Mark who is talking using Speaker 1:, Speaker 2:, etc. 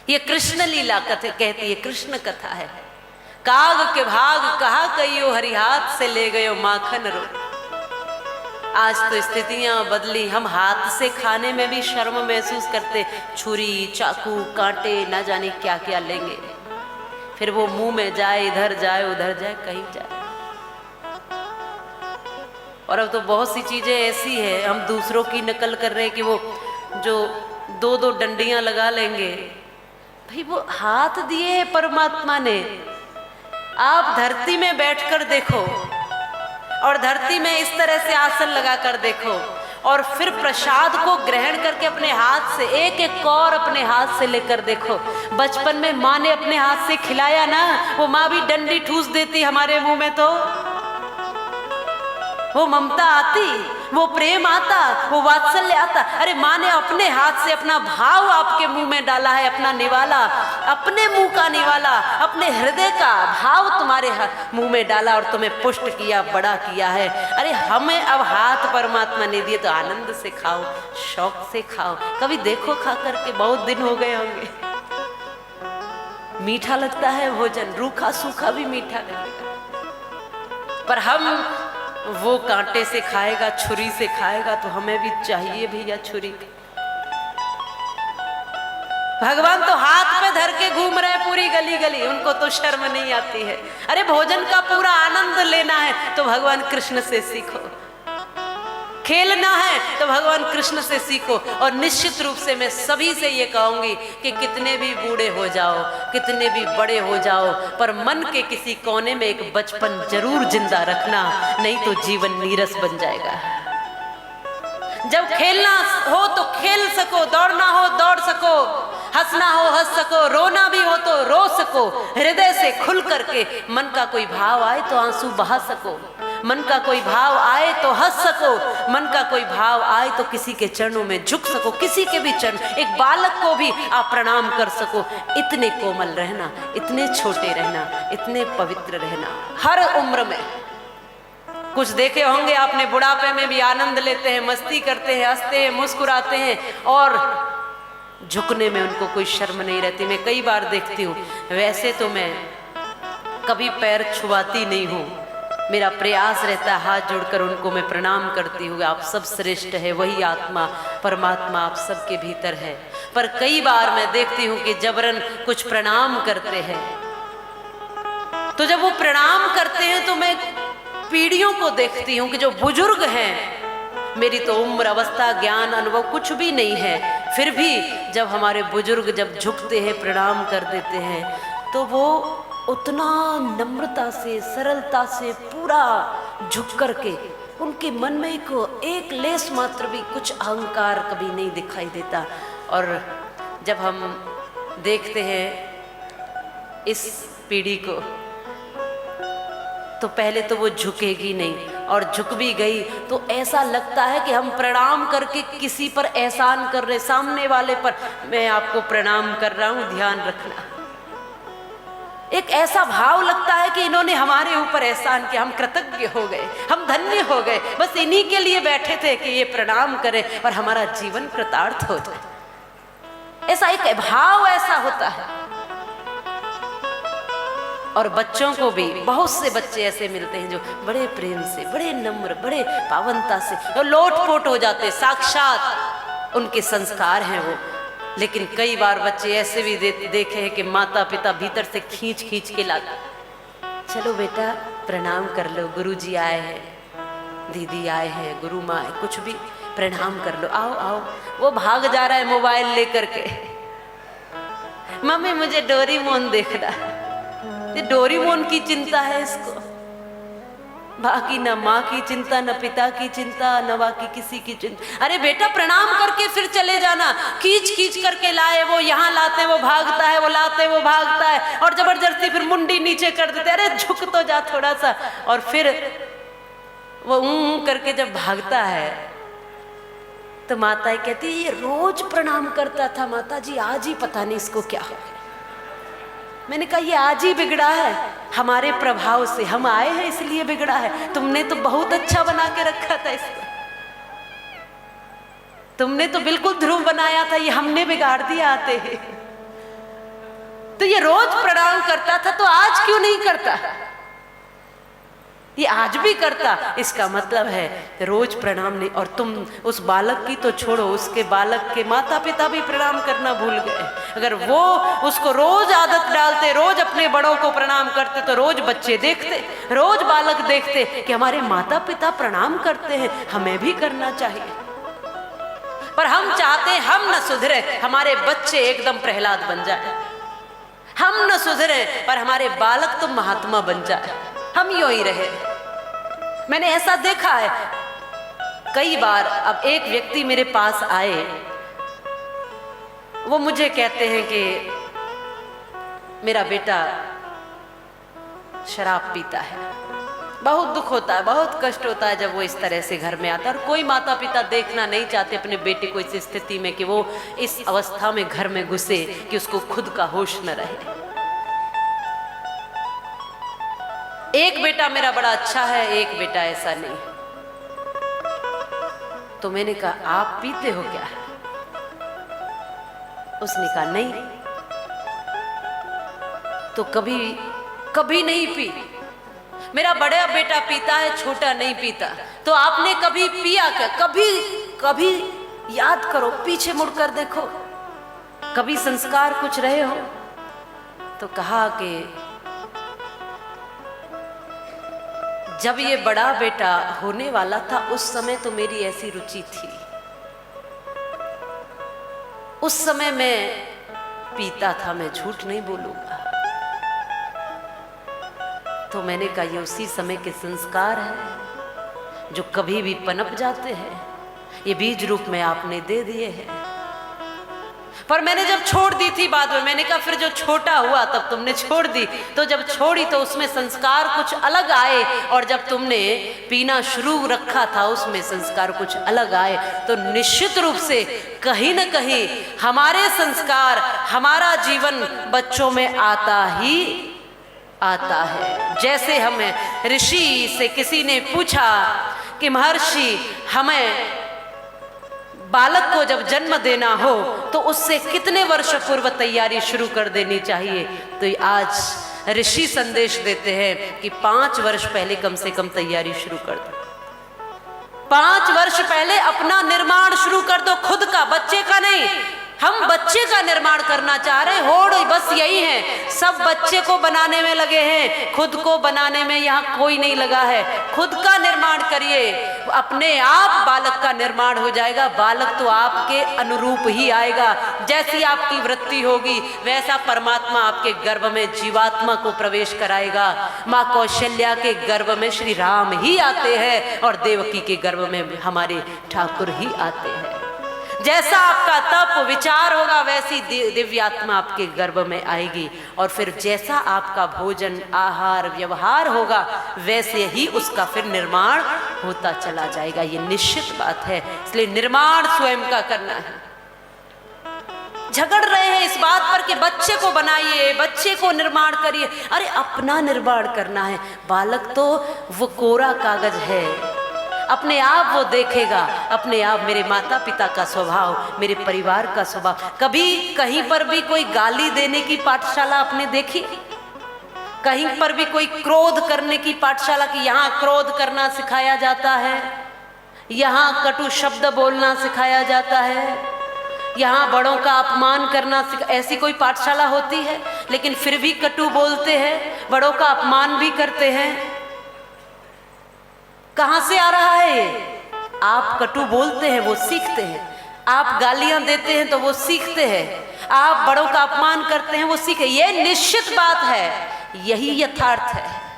Speaker 1: ये कृष्ण लीला कथा कहती है, कृष्ण कथा है। काग के भाग कहा कहियो, हरि हाथ से ले गयो माखन रो। आज तो स्थितियां बदली, हम हाथ से खाने में भी शर्म महसूस करते। छुरी चाकू कांटे ना जाने क्या क्या लेंगे, फिर वो मुंह में जाए, इधर जाए उधर जाए, कहीं जाए। और अब तो बहुत सी चीजें ऐसी है, हम दूसरों की नकल कर रहे हैं कि वो जो दो दो डंडियां लगा लेंगे। भाई वो हाथ दिए हैं परमात्मा ने। आप धरती में बैठकर देखो और धरती में इस तरह से आसन लगाकर देखो, और फिर प्रसाद को ग्रहण करके अपने हाथ से एक एक कौर अपने हाथ से लेकर देखो। बचपन में माँ ने अपने हाथ से खिलाया ना, वो माँ भी डंडी ठूस देती हमारे मुंह में, तो वो ममता आती, वो प्रेम आता, वो वात्सल्य आता। अरे माँ ने अपने हाथ से अपना भाव आपके मुंह में डाला है, अपना निवाला, अपने मुंह का निवाला, अपने हृदय का भाव तुम्हारे मुंह में डाला और तुम्हें पुष्ट किया, बड़ा किया है। अरे हमें अब हाथ परमात्मा ने दिए तो आनंद से खाओ, शौक से खाओ। कभी देखो खा करके, बहुत दिन हो गए होंगे। मीठा लगता है भोजन, रूखा सूखा भी मीठा लगेगा, पर हम वो कांटे से खाएगा, छुरी से खाएगा, तो हमें भी चाहिए भैया छुरी। भगवान तो हाथ पे धर के घूम रहे पूरी गली गली, उनको तो शर्म नहीं आती है। अरे भोजन का पूरा आनंद लेना है तो भगवान कृष्ण से सीखो, खेलना है तो भगवान कृष्ण से सीखो। और निश्चित रूप से मैं सभी से ये कहूंगी कि कितने भी बूढ़े हो जाओ, कितने भी बड़े हो जाओ, पर मन के किसी कोने में एक बचपन जरूर जिंदा रखना, नहीं तो जीवन नीरस बन जाएगा। जब खेलना हो तो खेल सको, दौड़ना हो दौड़ सको, हंसना हो हंस सको, रोना भी हो तो रो सको, हृदय से खुल करके। मन का कोई भाव आए तो आंसू बहा सको, मन का कोई भाव आए तो हंस सको, मन का कोई भाव आए तो किसी के चरणों में झुक सको, किसी के भी चरण, एक बालक को भी आप प्रणाम कर सको। इतने कोमल रहना, इतने छोटे रहना, इतने पवित्र रहना हर उम्र में। कुछ देखे होंगे आपने, बुढ़ापे में भी आनंद लेते हैं, मस्ती करते हैं, हंसते हैं, मुस्कुराते हैं, और झुकने में उनको कोई शर्म नहीं रहती। मैं कई बार देखती हूँ, वैसे तो मैं कभी पैर छुआती नहीं हूँ, मेरा प्रयास रहता है हाथ जोड़कर उनको मैं प्रणाम करती हूँ। आप सब श्रेष्ठ है, वही आत्मा परमात्मा आप सबके भीतर है। पर कई बार मैं देखती हूँ कि जबरन कुछ प्रणाम करते हैं, तो जब वो प्रणाम करते हैं तो मैं पीढ़ियों को देखती हूँ कि जो बुजुर्ग हैं, मेरी तो उम्र अवस्था ज्ञान अनुभव कुछ भी नहीं है, फिर भी जब हमारे बुजुर्ग जब झुकते हैं, प्रणाम कर देते हैं, तो वो उतना नम्रता से, सरलता से पूरा झुक करके, उनके मन में एक लेस मात्र भी कुछ अहंकार कभी नहीं दिखाई देता। और जब हम देखते हैं इस पीढ़ी को, तो पहले तो वो झुकेगी नहीं, और झुक भी गई तो ऐसा लगता है कि हम प्रणाम करके किसी पर एहसान कर रहे, सामने वाले पर। मैं आपको प्रणाम कर रहा हूँ, ध्यान रखना। एक ऐसा भाव लगता है कि इन्होंने हमारे ऊपर एहसान किया, हम कृतज्ञ हो गए, हम धन्य हो गए, बस इन्हीं के लिए बैठे थे कि ये प्रणाम करें और हमारा जीवन कृतार्थ हो जाए। ऐसा एक भाव ऐसा होता है। और बच्चों को भी बहुत से बच्चे ऐसे मिलते हैं जो बड़े प्रेम से, बड़े नम्र, बड़े पावनता से, और लोटपोट हो जाते, साक्षात उनके संस्कार हैं वो। लेकिन कई बार बच्चे ऐसे भी देखे हैं कि माता पिता भीतर से खींच खींच के लाते, चलो बेटा प्रणाम कर लो, गुरुजी आए हैं, दीदी आए हैं, गुरु माँ है, कुछ भी प्रणाम कर लो, आओ आओ। वो भाग जा रहा है मोबाइल लेकर के, मम्मी मुझे डोरीमोन देखना। ये डोरीमोन की चिंता है इसको, बाकी न माँ की चिंता, न पिता की चिंता, न बाकी किसी की चिंता। अरे बेटा प्रणाम करके फिर चले जाना, खींच खींच करके लाए, वो यहाँ लाते वो भागता है, वो लाते वो भागता है, और जबरदस्ती फिर मुंडी नीचे कर देते, अरे झुक तो जा थोड़ा सा। और फिर वो करके जब भागता है तो माता कहती ये रोज प्रणाम करता था माता जी, आज ही पता नहीं इसको क्या हो गया। मैंने कहा ये आज ही बिगड़ा है, हमारे प्रभाव से, हम आए हैं इसलिए बिगड़ा है। तुमने तो बहुत अच्छा बना के रखा था इसको, तुमने तो बिल्कुल ध्रुव बनाया था, ये हमने बिगाड़ दिया आते हैं। तो ये रोज प्रणाम करता था, तो आज क्यों नहीं करता? ये आज भी करता। इसका मतलब है रोज प्रणाम नहीं। और तुम उस बालक की तो छोड़ो, उसके बालक के माता पिता भी प्रणाम करना भूल गए। अगर वो उसको रोज आदत डालते, रोज अपने बड़ों को प्रणाम करते, तो रोज बच्चे देखते, रोज बालक देखते कि हमारे माता पिता प्रणाम करते हैं, हमें भी करना चाहिए। पर हम चाहते हैं हम न सुधरे, हमारे बच्चे एकदम प्रहलाद बन जाए। हम न सुधरे पर हमारे बालक तो महात्मा बन जाए, हम यूं ही रहे। मैंने ऐसा देखा है कई बार। अब एक व्यक्ति मेरे पास आए, वो मुझे कहते हैं कि मेरा बेटा शराब पीता है। बहुत दुख होता है, बहुत कष्ट होता है जब वो इस तरह से घर में आता है। और कोई माता पिता देखना नहीं चाहते अपने बेटे को इस स्थिति में कि वो इस अवस्था में घर में घुसे कि उसको खुद का होश न रहे। एक बेटा मेरा बड़ा अच्छा है, एक बेटा ऐसा नहीं। तो मैंने कहा आप पीते हो क्या? उसने कहा नहीं। तो कभी नहीं पी। मेरा बड़ा बेटा पीता है, छोटा नहीं पीता। तो आपने कभी पिया क्या? कभी याद करो, पीछे मुड़कर देखो, कभी संस्कार कुछ रहे हो? तो कहा कि जब ये बड़ा बेटा होने वाला था उस समय तो मेरी ऐसी रुचि थी, उस समय मैं पीता था, मैं झूठ नहीं बोलूंगा। तो मैंने कहा ये उसी समय के संस्कार हैं जो कभी भी पनप जाते हैं, ये बीज रूप में आपने दे दिए हैं। पर मैंने जब छोड़ दी थी बाद में, मैंने कहा फिर जो छोटा हुआ तब तुमने छोड़ दी, तो जब छोड़ी तो उसमें संस्कार कुछ अलग आए, और जब तुमने पीना शुरू रखा था उसमें संस्कार कुछ अलग आए। तो निश्चित रूप से कहीं न कहीं हमारे संस्कार, हमारा जीवन बच्चों में आता है। जैसे हमें ऋषि से किसी ने पूछा कि महर्षि हमें बालक को जब जन्म देना हो तो उससे कितने वर्ष पूर्व तैयारी शुरू कर देनी चाहिए? तो आज ऋषि संदेश देते हैं कि 5 वर्ष पहले कम से कम तैयारी शुरू कर दो। 5 वर्ष पहले अपना निर्माण शुरू कर दो, खुद का, बच्चे का नहीं। हम बच्चे का निर्माण करना चाह रहे, होड़ बस यही है, सब बच्चे को बनाने में लगे हैं, खुद को बनाने में यहाँ कोई नहीं लगा है। खुद का निर्माण करिए, अपने आप बालक का निर्माण हो जाएगा। बालक तो आपके अनुरूप ही आएगा। जैसी आपकी वृत्ति होगी वैसा परमात्मा आपके गर्भ में जीवात्मा को प्रवेश कराएगा। माँ कौशल्या के गर्भ में श्री राम ही आते हैं और देवकी के गर्भ में हमारे ठाकुर ही आते हैं। जैसा आपका तप विचार होगा वैसी दिव्यात्मा आपके गर्भ में आएगी, और फिर जैसा आपका भोजन आहार व्यवहार होगा वैसे ही उसका फिर निर्माण होता चला जाएगा। ये निश्चित बात है। इसलिए निर्माण स्वयं का करना है। झगड़ रहे हैं इस बात पर कि बच्चे को बनाइए, बच्चे को निर्माण करिए। अरे अपना निर्माण करना है। बालक तो वो कोरा कागज है, अपने आप वो देखेगा, अपने आप। मेरे माता पिता का स्वभाव, मेरे परिवार का स्वभाव। कभी कहीं पर भी कोई गाली देने की पाठशाला आपने देखी? कहीं पर भी कोई क्रोध करने की पाठशाला की यहाँ क्रोध करना सिखाया जाता है, यहाँ कटु शब्द बोलना सिखाया जाता है, यहाँ बड़ों का अपमान करना ऐसी कोई पाठशाला होती है? लेकिन फिर भी कटु बोलते हैं, बड़ों का अपमान भी करते हैं। कहां से आ रहा है ये? आप कटु बोलते हैं वो सीखते हैं, आप गालियां देते हैं तो वो सीखते हैं, आप बड़ों का अपमान करते हैं वो सीखे। ये निश्चित बात है, यही यथार्थ है।